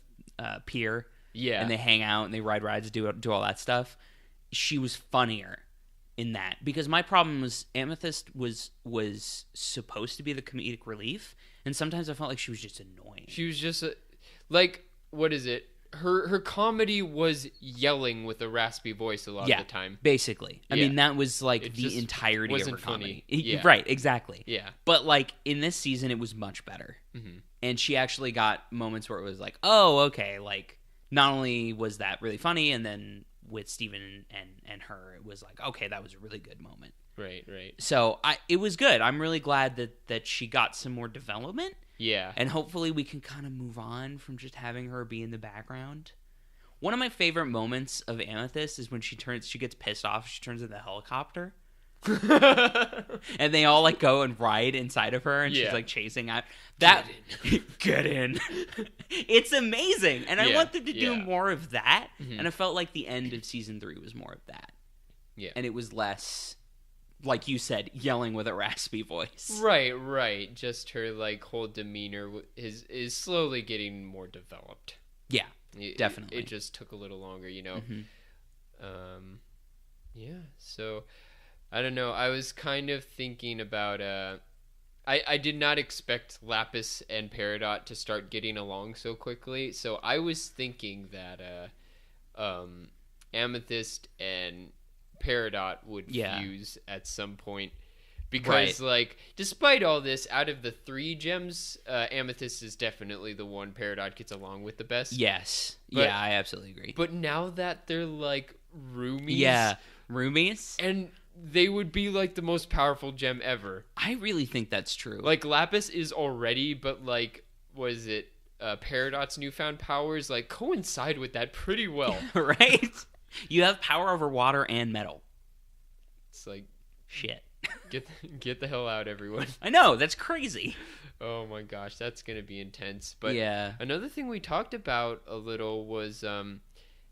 pier, and they hang out and they ride rides, do all that stuff. She was funnier in that, because my problem was Amethyst was supposed to be the comedic relief, and sometimes I felt like she was just annoying. She was just what is it? Her comedy was yelling with a raspy voice a lot of the time. Basically. I mean, that was like the entirety of her comedy. Right, exactly. Yeah. But like in this season, it was much better. Mm-hmm. And she actually got moments where it was like, oh, okay, like not only was that really funny, and then with Steven and her, it was like, okay, that was a really good moment. Right. So it was good. I'm really glad that she got some more development. Yeah. And hopefully we can kind of move on from just having her be in the background. One of my favorite moments of Amethyst is when she gets pissed off, she turns into the helicopter. And they all like go and ride inside of her, and she's like chasing out. Get in. It's amazing. And I want them to do more of that. And I felt like the end of season 3 was more of that. Yeah. And it was less, like you said, yelling with a raspy voice. Right. Just her like whole demeanor is slowly getting more developed. Yeah, definitely. It just took a little longer, So I don't know. I was kind of thinking about I did not expect Lapis and Peridot to start getting along so quickly. So I was thinking that Amethyst and Peridot would fuse at some point, because like despite all this, out of the 3 gems, Amethyst is definitely the one Peridot gets along with the best. Yes. I absolutely agree. But now that they're like roomies, and they would be like the most powerful gem ever. I really think that's true. Like Lapis is already, but like, was it Peridot's newfound powers like coincide with that pretty well, right? You have power over water and metal. It's like shit. Get the hell out, everyone. I know, that's crazy. Oh my gosh, that's gonna be intense. But another thing we talked about a little was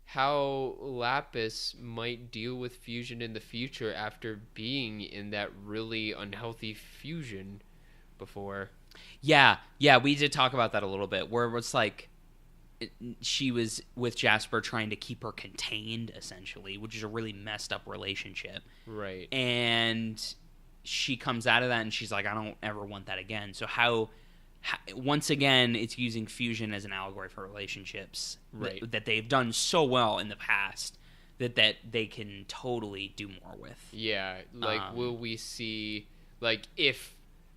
how Lapis might deal with fusion in the future after being in that really unhealthy fusion before. Yeah, we did talk about that a little bit, where it's like she was with Jasper trying to keep her contained, essentially, which is a really messed up relationship. Right. And she comes out of that and she's like, I don't ever want that again. So how once again, it's using fusion as an allegory for relationships, right? That they've done so well in the past that they can totally do more with. Yeah, like will we see, like, if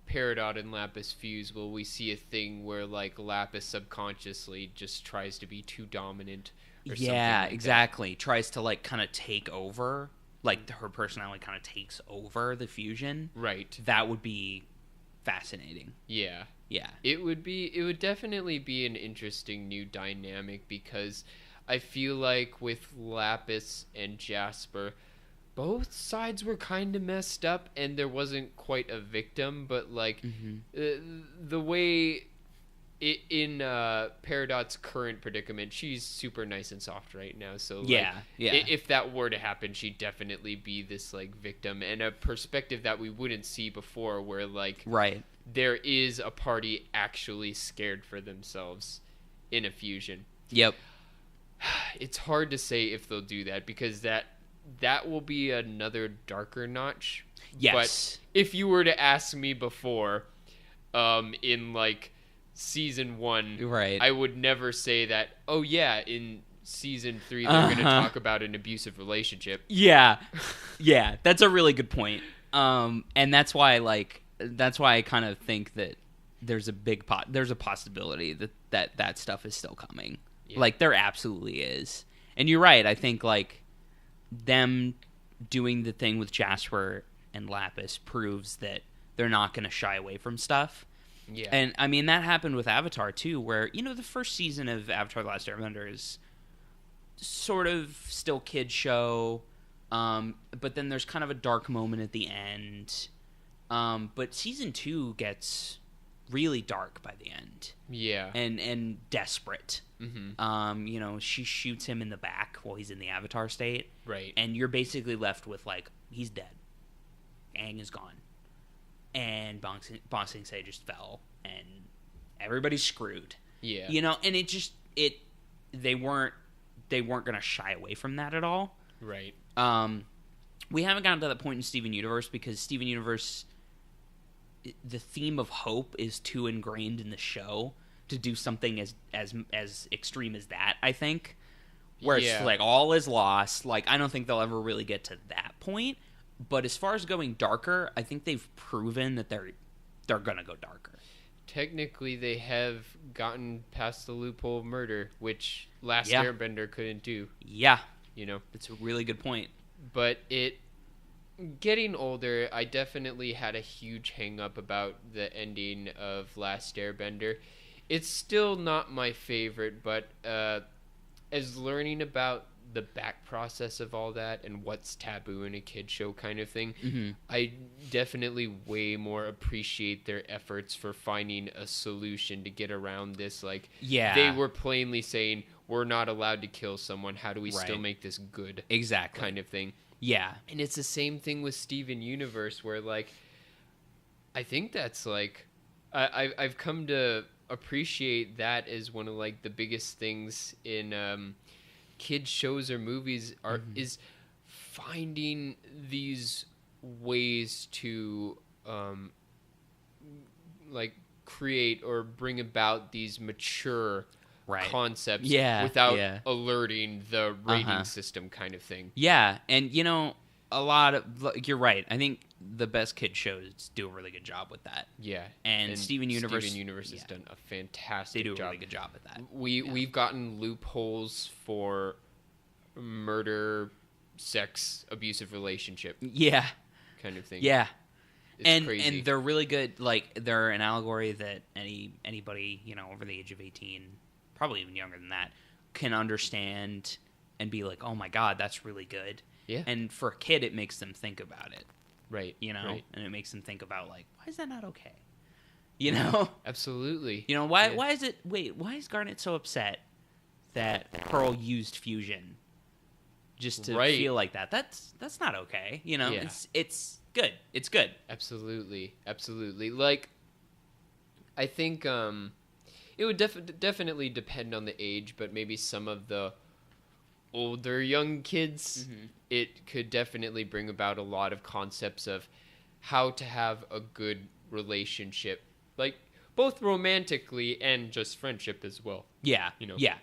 Peridot and Lapis fuse, will we see a thing where like Lapis subconsciously just tries to be too dominant? Or something like exactly. That? Tries to like kind of take over, like her personality kind of takes over the fusion. Right. That would be fascinating. Yeah. Yeah. It would definitely be an interesting new dynamic, because I feel like with Lapis and Jasper, both sides were kind of messed up and there wasn't quite a victim, but like the way in Peridot's current predicament, she's super nice and soft right now. So like, Yeah. if that were to happen, she'd definitely be this like victim, and a perspective that we wouldn't see before, where like Right. there is a party actually scared for themselves in a fusion. Yep. It's hard to say if they'll do that, because that will be another darker notch. Yes. But if you were to ask me before, in like season 1, Right. I would never say that, oh yeah, in season 3 they're going to talk about an abusive relationship. Yeah. Yeah, that's a really good point. And that's why I kind of think that there's a possibility that stuff is still coming. Yeah. Like, there absolutely is. And you're right. I think like them doing the thing with Jasper and Lapis proves that they're not going to shy away from stuff. Yeah. And I mean, that happened with Avatar too, where, you know, the first season of Avatar: The Last Airbender is sort of still kid show, but then there's kind of a dark moment at the end. But season 2 gets really dark by the end. Yeah. And desperate. Mm-hmm. You know, she shoots him in the back while he's in the Avatar state. Right. And you're basically left with like, he's dead. Aang is gone. And Ba Sing Se just fell, and everybody's screwed. Yeah. You know, and they weren't going to shy away from that at all. Right. We haven't gotten to that point in Steven Universe, because Steven Universe, the theme of hope is too ingrained in the show to do something as extreme as that, I think. Where it's like all is lost. Like, I don't think they'll ever really get to that point. But as far as going darker, I think they've proven that they're gonna go darker. Technically, they have gotten past the loophole of murder, which Last Airbender couldn't do. Yeah, you know, it's a really good point. But getting older, I definitely had a huge hang up about the ending of Last Airbender. It's still not my favorite, but as learning about the back process of all that and what's taboo in a kid show kind of thing, mm-hmm. I definitely way more appreciate their efforts for finding a solution to get around this. Like, they were plainly saying, we're not allowed to kill someone. How do we still make this good? Exactly. Kind of thing. Yeah. And it's the same thing with Steven Universe, where, like, I think that's, like, I've come to appreciate that as one of, like, the biggest things in kids shows or movies is finding these ways to like create or bring about these mature concepts without alerting the rating system kind of thing. Yeah, and you know, you're right. I think the best kid shows do a really good job with that. Yeah. And Steven Universe has done a fantastic job. They do a really good job with that. We've gotten loopholes for murder, sex, abusive relationship. Yeah. Kind of thing. Yeah. It's crazy. And they're really good. Like, they're an allegory that anybody, you know, over the age of 18, probably even younger than that, can understand and be like, oh my God, that's really good. Yeah. And for a kid, it makes them think about it. Right. You know? Right. And it makes them think about, like, why is that not okay? You know? Absolutely. You know, why is Garnet so upset that Pearl used fusion just to feel like that? That's not okay. You know? Yeah. It's good. It's good. Absolutely. Absolutely. Like, I think it would definitely depend on the age, but maybe some of the older young kids, it could definitely bring about a lot of concepts of how to have a good relationship, like both romantically and just friendship as well. Yeah, you know. Yeah,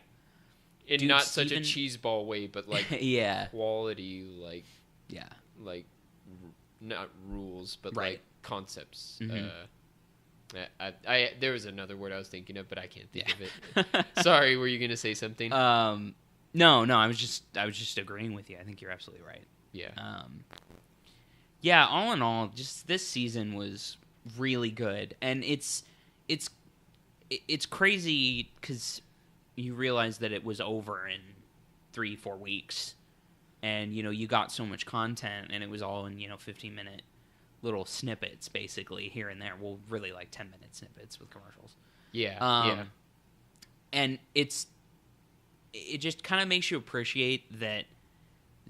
in not such a cheeseball way, but like quality, like not rules, but like concepts. There was another word I was thinking of, but I can't think of it. Sorry, were you gonna say something? No, I was just agreeing with you. I think you're absolutely right. Yeah. Yeah, all in all, just this season was really good. And it's crazy because you realize that it was over in 3-4 weeks. And, you know, you got so much content, and it was all in, 15-minute little snippets, basically, here and there. Well, really, like 10-minute snippets with commercials. Yeah. And it just kind of makes you appreciate that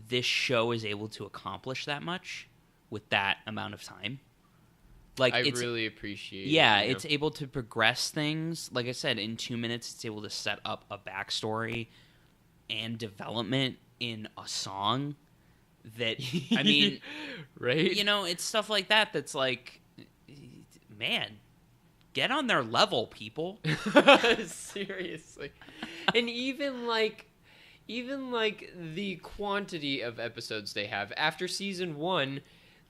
this show is able to accomplish that much with that amount of time. Like, I really appreciate it. Yeah, it's able to progress things. Like I said, in 2 minutes, it's able to set up a backstory and development in a song that, I mean, right? You know, it's stuff like that that's like, man, get on their level, people. Seriously. And even like the quantity of episodes they have after season 1,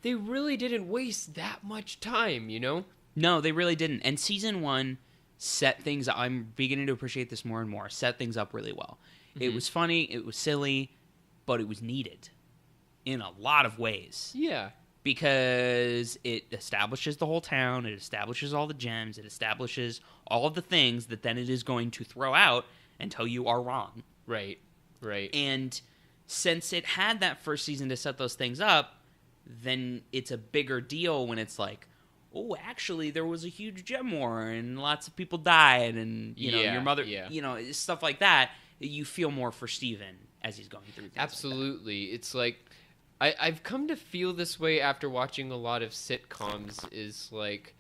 they really didn't waste that much time, you know? No, they really didn't. And season 1 set things, I'm beginning to appreciate this more and more, set things up really well. Mm-hmm. It was funny, it was silly, but it was needed in a lot of ways. Yeah. Because it establishes the whole town, it establishes all the gems, it establishes all of the things that then it is going to throw out until you are wrong. Right. And since it had that first season to set those things up, then it's a bigger deal when it's like, oh, actually, there was a huge gem war and lots of people died and, you know, your mother, you know, stuff like that. You feel more for Steven as he's going through things. Absolutely. Like it's like, I've come to feel this way after watching a lot of sitcoms, is like,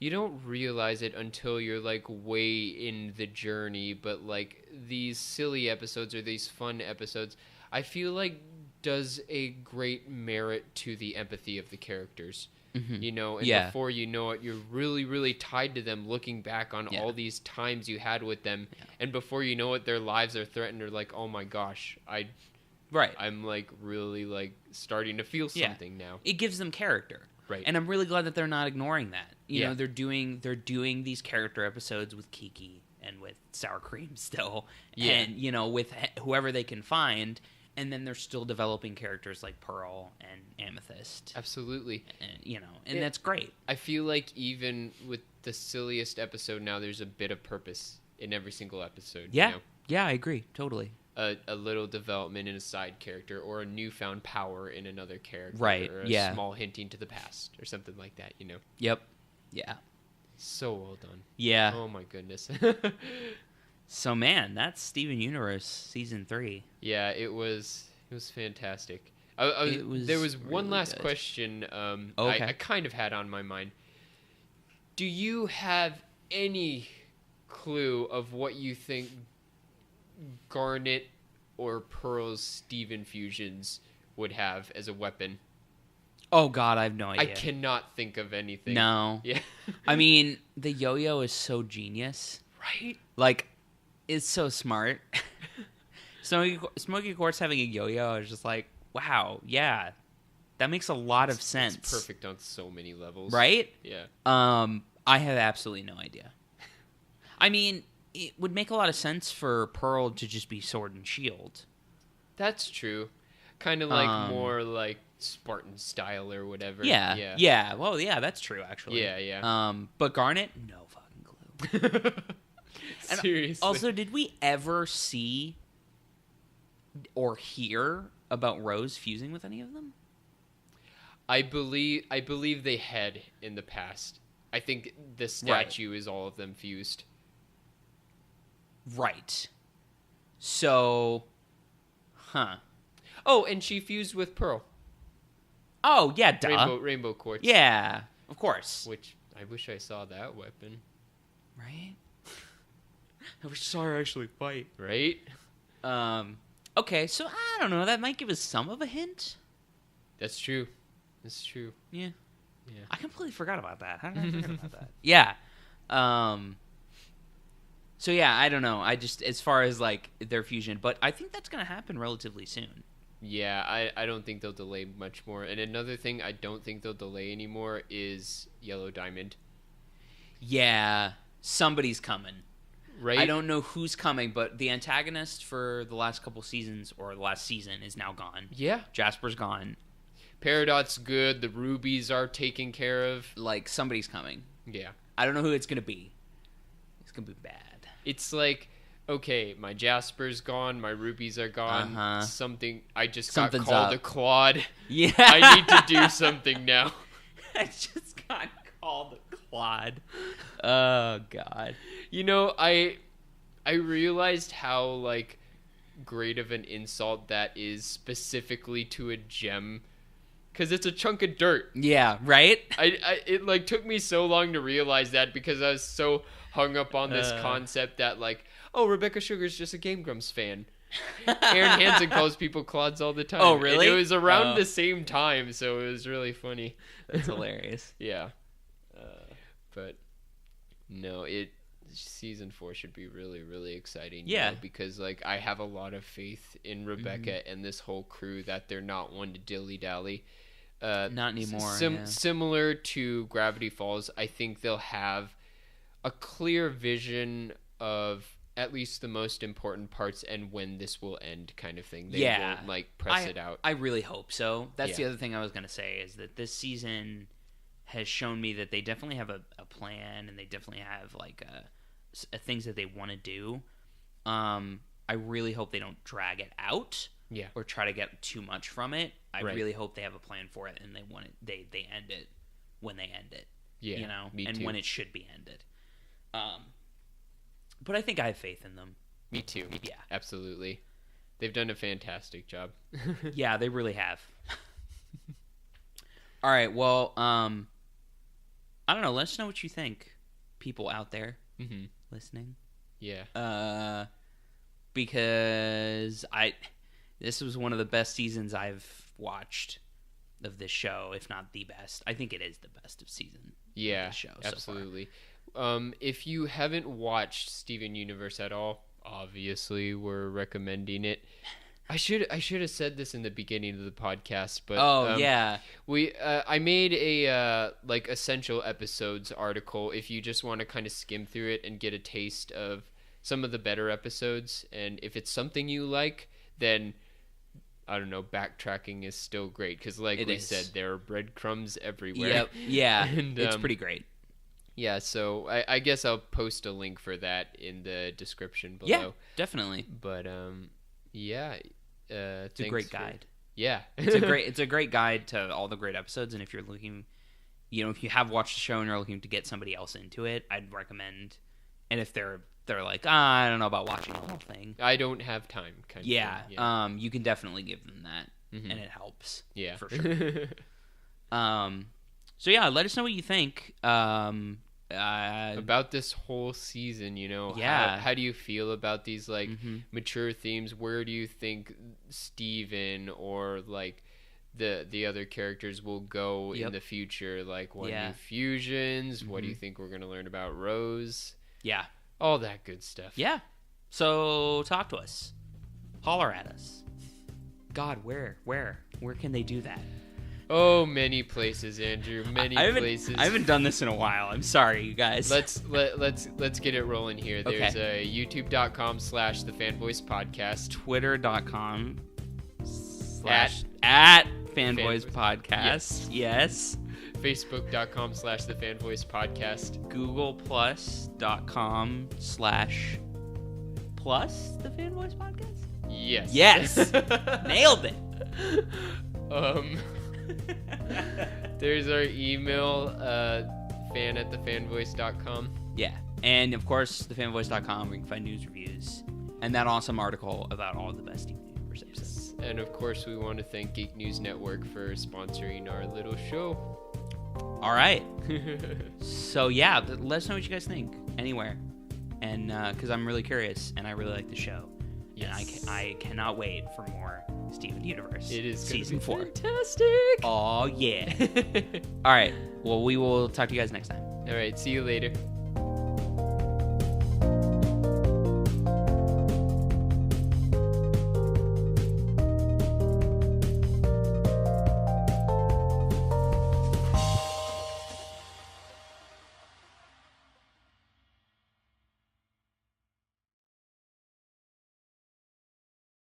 you don't realize it until you're like way in the journey, but like these silly episodes or these fun episodes, I feel like does a great merit to the empathy of the characters. Mm-hmm. You know, and before you know it, you're really, really tied to them, looking back on all these times you had with them, and before you know it, their lives are threatened, or like, oh my gosh, I'm like really like starting to feel something now. It gives them character. Right. And I'm really glad that they're not ignoring that. You know, they're doing these character episodes with Kiki and with Sour Cream still. Yeah. And, you know, with whoever they can find. And then they're still developing characters like Pearl and Amethyst. Absolutely. And, you know, and that's great. I feel like even with the silliest episode now, there's a bit of purpose in every single episode. Yeah. You know? Yeah, I agree. Totally. A little development in a side character, or a newfound power in another character, right? Or a small hinting to the past, or something like that. You know. Yep. Yeah. So well done. Yeah. Oh my goodness. So man, that's Steven Universe season 3. Yeah, it was fantastic. There was one last question. Okay. I kind of had on my mind. Do you have any clue of what you think Garnet or Pearl's Steven fusions would have as a weapon? Oh God, I have no idea. I cannot think of anything. No. Yeah. I mean, the yo-yo is so genius. Right? Like, it's so smart. Smoky Quartz having a yo-yo is just like, wow, yeah. That makes a lot of sense. It's perfect on so many levels. Right? Yeah. I have absolutely no idea. I mean, it would make a lot of sense for Pearl to just be sword and shield. That's true. Kind of like more like Spartan style or whatever. Yeah. Yeah. Well, yeah, that's true actually. Yeah. But Garnet, no fucking clue. Seriously. Also, did we ever see or hear about Rose fusing with any of them? I believe they had in the past. I think the statue is all of them fused. Right. So, huh. Oh, and she fused with Pearl. Oh, yeah, duh. Rainbow Quartz. Yeah, of course. Which, I wish I saw that weapon. Right? I wish I saw her actually fight. Right? Okay, so I don't know. That might give us some of a hint. That's true. That's true. Yeah. Yeah. I completely forgot about that. How did I forget about that? Yeah. So yeah, I don't know. I just, as far as like their fusion, but I think that's going to happen relatively soon. Yeah, I don't think they'll delay much more. And another thing I don't think they'll delay anymore is Yellow Diamond. Yeah, somebody's coming. Right? I don't know who's coming, but the antagonist for the last couple seasons, or the last season, is now gone. Yeah. Jasper's gone. Peridot's good. The rubies are taken care of. Like, somebody's coming. Yeah. I don't know who it's going to be. It's going to be bad. It's like, okay, my Jasper's gone, my rubies are gone. I just got called a Claude. Yeah. I need to do something now. I just got called a Quad. Oh God. You know, I realized how like great of an insult that is specifically to a gem, because it's a chunk of dirt. Yeah. Right. It like took me so long to realize that, because I was so hung up on this concept that like, oh, Rebecca Sugar's just a Game Grumps fan. Aaron Hansen calls people clods all the time. Oh, really? And it was around the same time, so it was really funny. That's hilarious. Yeah. But no, season 4 should be really, really exciting. Yeah. You know, because like I have a lot of faith in Rebecca and this whole crew that they're not one to dilly dally. Not anymore. Similar to Gravity Falls, I think they'll have a clear vision of at least the most important parts and when this will end, kind of thing. They won't like press it out. I really hope so. That's the other thing I was going to say, is that this season has shown me that they definitely have a plan, and they definitely have like things that they want to do. I really hope they don't drag it out or try to get too much from it. I really hope they have a plan for it, and they end it when they end it. Yeah, you know, me and too. when it should be ended. But I think I have faith in them. Me too. Yeah, absolutely. They've done a fantastic job. Yeah, they really have. All right, well, I don't know. Let us know what you think, people out there listening. Yeah. Because this was one of the best seasons I've watched of this show, if not the best. I think it is the best of season. Yeah, of this show absolutely. So far. If you haven't watched Steven Universe at all, obviously we're recommending it. I should have said this in the beginning of the podcast, but I made a like essential episodes article if you just want to kind of skim through it and get a taste of some of the better episodes, and if it's something you like, then I don't know, backtracking is still great, because like we said, there are breadcrumbs everywhere. Yep. Yeah, and, it's pretty great. Yeah, so I guess I'll post a link for that in the description below. Yeah, definitely. But yeah, it's a great guide. Yeah, it's a great guide to all the great episodes. And if you're looking, you know, if you have watched the show and you're looking to get somebody else into it, I'd recommend. And if they're like, I don't know about watching the whole thing, I don't have time. Kind of thing. Yeah. You can definitely give them that, and it helps. Yeah, for sure. So yeah, let us know what you think about this whole season. You know, how do you feel about these like mature themes? Where do you think Steven or like the other characters will go in the future? Like, what new fusions? What do you think we're gonna learn about Rose? Yeah, all that good stuff. Yeah. So talk to us, holler at us. God, where can they do that? Oh, many places, Andrew. Many places. I haven't done this in a while. I'm sorry, you guys. Let's get it rolling here. There's a youtube.com/thefanvoicepodcast, twitter.com @ fanvoicepodcast. Yes. facebook.com/thefanvoicepodcast, googlepluscom /+thefanvoicepodcast. Yes. Nailed it. There's our email, fan@thefanvoice.com. Yeah, and of course thefanvoice.com, where you can find news, reviews, and that awesome article about all the best Steven Universe episodes. And of course we want to thank Geek News Network for sponsoring our little show. All right. So yeah, let us know what you guys think anywhere, and because I'm really curious and I really like the show. Yes. And I cannot wait for more Steven Universe. It is season 4. Fantastic. Oh yeah. All right. Well, we will talk to you guys next time. All right. See you later.